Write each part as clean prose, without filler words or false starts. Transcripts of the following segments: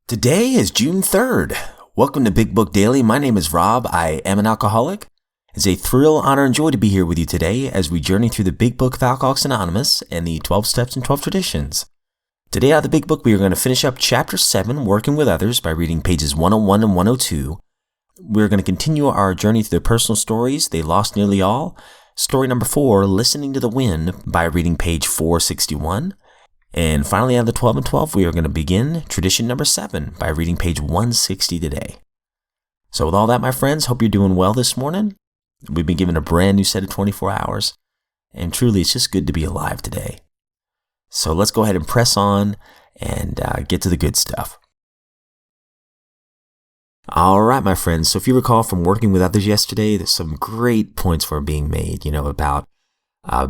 Today is June 3rd. Welcome to Big Book Daily. My name is Rob. I am an alcoholic. It's a thrill, honor, and joy to be here with you today as we journey through the Big Book of Alcoholics Anonymous and the 12 Steps and 12 Traditions. Today out of the Big Book, we are going to finish up Chapter 7, Working with Others, by reading pages 101 and 102. We're going to continue our journey through the personal stories, They Lost Nearly All. Story number 4, Listening to the Wind, by reading page 461. And finally, out of the 12 and 12, we are going to begin tradition number 7 by reading page 160 today. So with all that, my friends, hope you're doing well this morning. We've been given a brand new set of 24 hours, and truly it's just good to be alive today. So let's go ahead and press on and get to the good stuff. All right, my friends. So if you recall from working with others yesterday, there's some great points were being made, about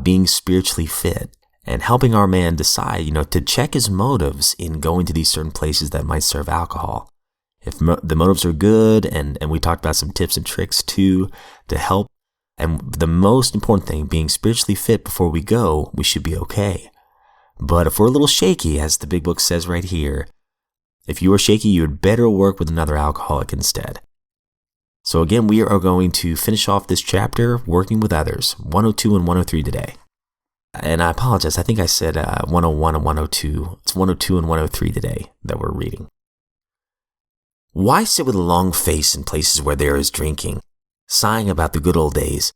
being spiritually fit. And helping our man decide, to check his motives in going to these certain places that might serve alcohol. If the motives are good, and we talked about some tips and tricks too, to help. And the most important thing, being spiritually fit before we go, we should be okay. But if we're a little shaky, as the Big Book says right here, if you are shaky, you would better work with another alcoholic instead. So again, we are going to finish off this chapter, Working with Others, 102 and 103 today. And I apologize, I think I said 101 and 102. It's 102 and 103 today that we're reading. Why sit with a long face in places where there is drinking, sighing about the good old days?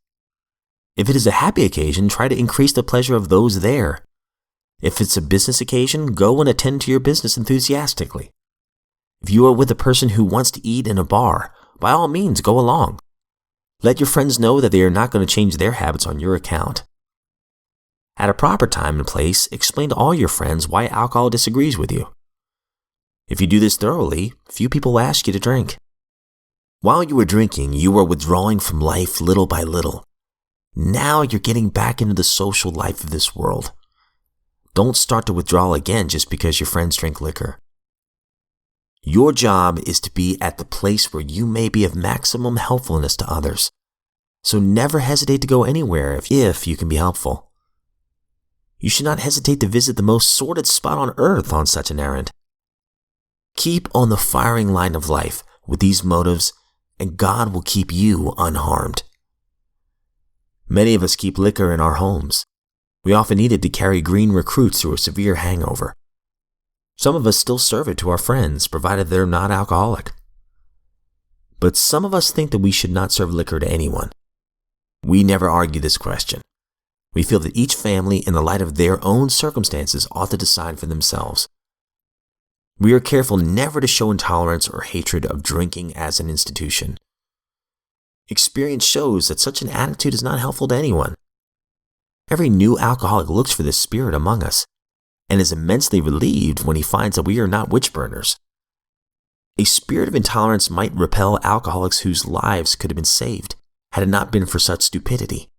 If it is a happy occasion, try to increase the pleasure of those there. If it's a business occasion, go and attend to your business enthusiastically. If you are with a person who wants to eat in a bar, by all means, go along. Let your friends know that they are not going to change their habits on your account. At a proper time and place, explain to all your friends why alcohol disagrees with you. If you do this thoroughly, few people will ask you to drink. While you were drinking, you were withdrawing from life little by little. Now you're getting back into the social life of this world. Don't start to withdraw again just because your friends drink liquor. Your job is to be at the place where you may be of maximum helpfulness to others. So never hesitate to go anywhere if you can be helpful. You should not hesitate to visit the most sordid spot on earth on such an errand. Keep on the firing line of life with these motives, and God will keep you unharmed. Many of us keep liquor in our homes. We often need it to carry green recruits through a severe hangover. Some of us still serve it to our friends, provided they're not alcoholic. But some of us think that we should not serve liquor to anyone. We never argue this question. We feel that each family, in the light of their own circumstances, ought to decide for themselves. We are careful never to show intolerance or hatred of drinking as an institution. Experience shows that such an attitude is not helpful to anyone. Every new alcoholic looks for this spirit among us and is immensely relieved when he finds that we are not witch burners. A spirit of intolerance might repel alcoholics whose lives could have been saved had it not been for such stupidity.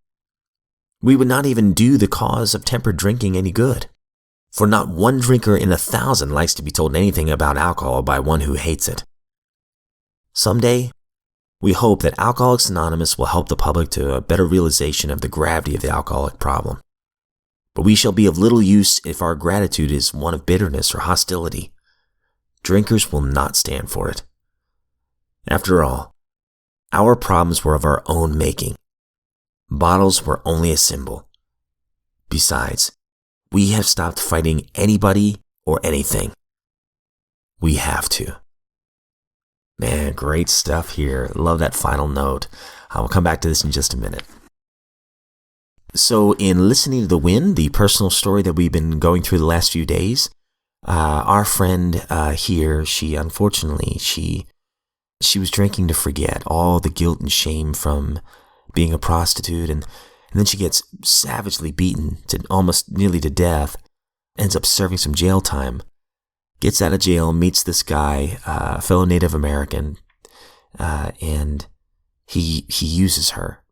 We would not even do the cause of tempered drinking any good, for not one drinker in 1,000 likes to be told anything about alcohol by one who hates it. Someday, we hope that Alcoholics Anonymous will help the public to a better realization of the gravity of the alcoholic problem. But we shall be of little use if our gratitude is one of bitterness or hostility. Drinkers will not stand for it. After all, our problems were of our own making. Bottles were only a symbol. Besides, we have stopped fighting anybody or anything. We have to. Man, great stuff here. Love that final note. I will come back to this in just a minute. So in Listening to the Wind, the personal story that we've been going through the last few days, our friend here, she was drinking to forget all the guilt and shame from being a prostitute, and then she gets savagely beaten to almost nearly to death, ends up serving some jail time, gets out of jail, meets this guy, a fellow Native American, and he uses her.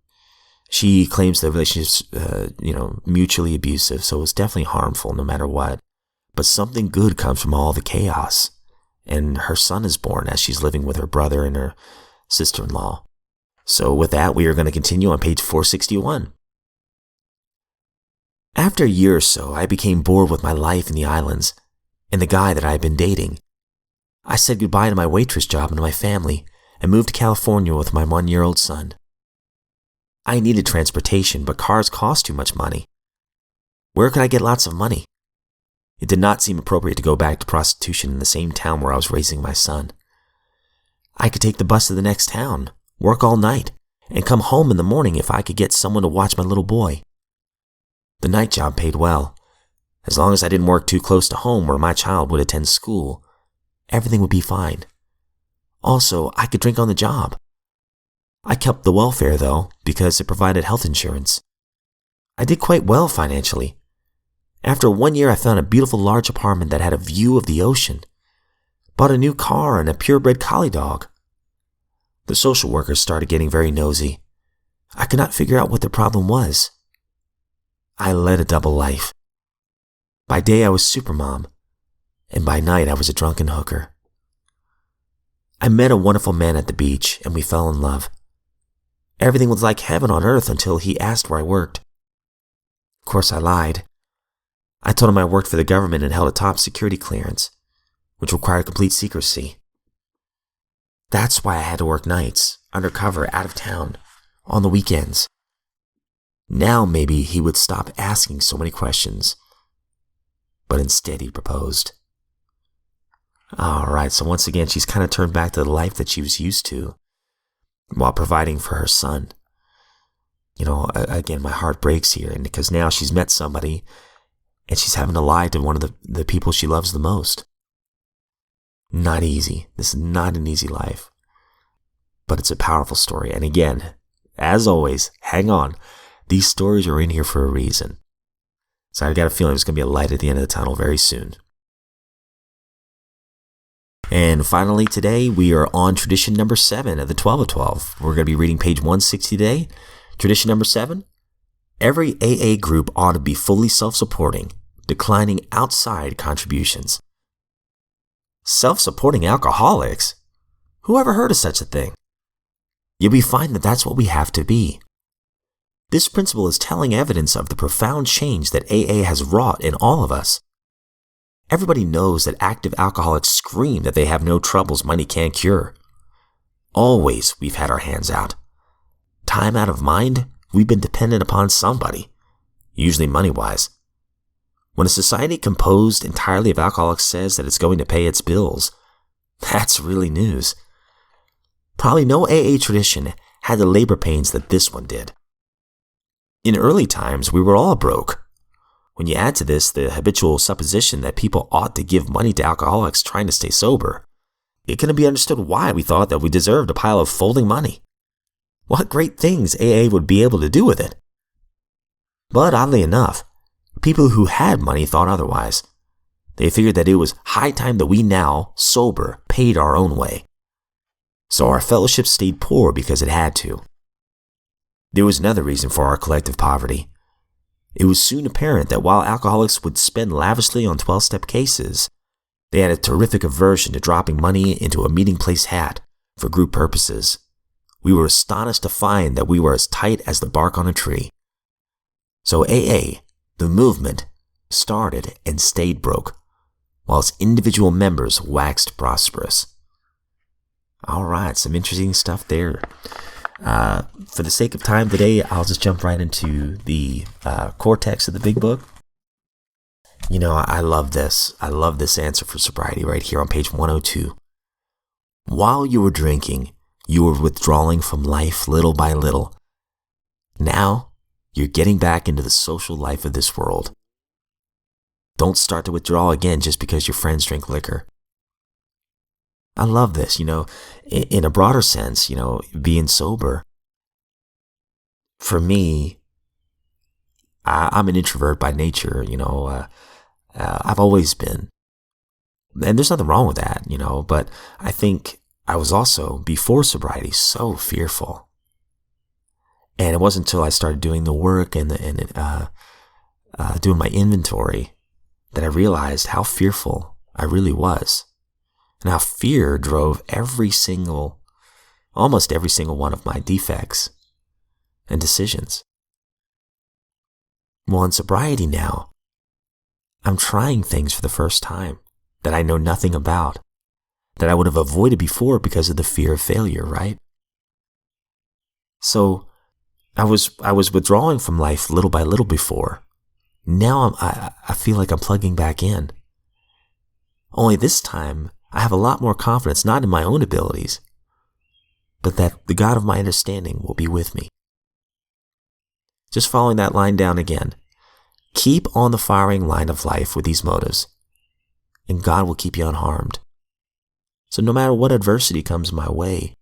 She claims the relationship's, mutually abusive, so it's definitely harmful no matter what. But something good comes from all the chaos, and her son is born as she's living with her brother and her sister-in-law. So with that, we are going to continue on page 461. After a year or so, I became bored with my life in the islands and the guy that I had been dating. I said goodbye to my waitress job and to my family and moved to California with my 1-year-old son. I needed transportation, but cars cost too much money. Where could I get lots of money? It did not seem appropriate to go back to prostitution in the same town where I was raising my son. I could take the bus to the next town, work all night, and come home in the morning if I could get someone to watch my little boy. The night job paid well. As long as I didn't work too close to home where my child would attend school, everything would be fine. Also, I could drink on the job. I kept the welfare, though, because it provided health insurance. I did quite well financially. After 1 year, I found a beautiful large apartment that had a view of the ocean. Bought a new car and a purebred collie dog. The social workers started getting very nosy. I could not figure out what the problem was. I led a double life. By day, I was supermom, and by night, I was a drunken hooker. I met a wonderful man at the beach, and we fell in love. Everything was like heaven on earth until he asked where I worked. Of course, I lied. I told him I worked for the government and held a top security clearance, which required complete secrecy. That's why I had to work nights, undercover, out of town, on the weekends. Now maybe he would stop asking so many questions. But instead he proposed. Alright, so once again, she's kind of turned back to the life that she was used to while providing for her son. Again, my heart breaks here, and because now she's met somebody and she's having to lie to one of the people she loves the most. Not easy. This is not an easy life. But it's a powerful story. And again, as always, hang on. These stories are in here for a reason. So I've got a feeling there's going to be a light at the end of the tunnel very soon. And finally today, we are on tradition number 7 of the 12 of 12. We're going to be reading page 160 today. Tradition number 7. Every AA group ought to be fully self-supporting, declining outside contributions. Self-supporting alcoholics? Who ever heard of such a thing? Yet we find that that's what we have to be. This principle is telling evidence of the profound change that AA has wrought in all of us. Everybody knows that active alcoholics scream that they have no troubles money can't cure. Always we've had our hands out. Time out of mind, we've been dependent upon somebody, usually money-wise. When a society composed entirely of alcoholics says that it's going to pay its bills, that's really news. Probably no AA tradition had the labor pains that this one did. In early times, we were all broke. When you add to this the habitual supposition that people ought to give money to alcoholics trying to stay sober, it can be understood why we thought that we deserved a pile of folding money. What great things AA would be able to do with it. But oddly enough, people who had money thought otherwise. They figured that it was high time that we now, sober, paid our own way. So our fellowship stayed poor because it had to. There was another reason for our collective poverty. It was soon apparent that while alcoholics would spend lavishly on 12-step cases, they had a terrific aversion to dropping money into a meeting place hat for group purposes. We were astonished to find that we were as tight as the bark on a tree. So AA, the movement, started and stayed broke, while its individual members waxed prosperous. All right, some interesting stuff there. For the sake of time today, I'll just jump right into the core text of the big book. I love this. I love this answer for sobriety right here on page 102. While you were drinking, you were withdrawing from life little by little. Now, you're getting back into the social life of this world. Don't start to withdraw again just because your friends drink liquor. I love this, in a broader sense, being sober. For me, I'm an introvert by nature, I've always been. And there's nothing wrong with that, but I think I was also, before sobriety, so fearful. And it wasn't until I started doing the work and doing my inventory that I realized how fearful I really was. And how fear drove almost every single one of my defects and decisions. Well, in sobriety now, I'm trying things for the first time that I know nothing about. that I would have avoided before because of the fear of failure, right? So I was withdrawing from life little by little before. Now I feel like I'm plugging back in. Only this time, I have a lot more confidence, not in my own abilities, but that the God of my understanding will be with me. Just following that line down again. Keep on the firing line of life with these motives, and God will keep you unharmed. So no matter what adversity comes my way,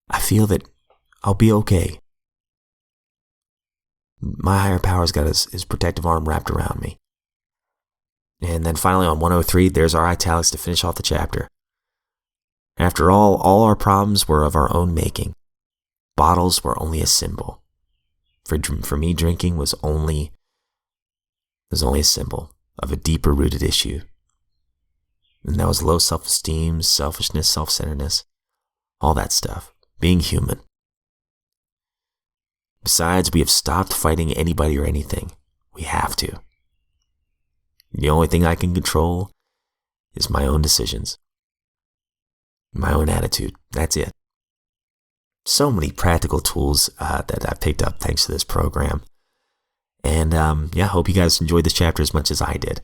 I feel that I'll be okay. My higher power's got his protective arm wrapped around me. And then finally on 103, there's our italics to finish off the chapter. After all our problems were of our own making. Bottles were only a symbol. For me, drinking was only a symbol of a deeper rooted issue. And that was low self-esteem, selfishness, self-centeredness, all that stuff, being human. Besides, we have stopped fighting anybody or anything. We have to. The only thing I can control is my own decisions, my own attitude. That's it. So many practical tools that I picked up thanks to this program. And I hope you guys enjoyed this chapter as much as I did.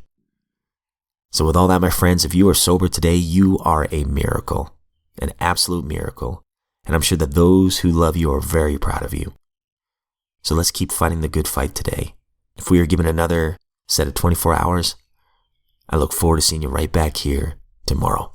So with all that, my friends, if you are sober today, you are a miracle, an absolute miracle. And I'm sure that those who love you are very proud of you. So let's keep fighting the good fight today. If we are given another set of 24 hours, I look forward to seeing you right back here tomorrow.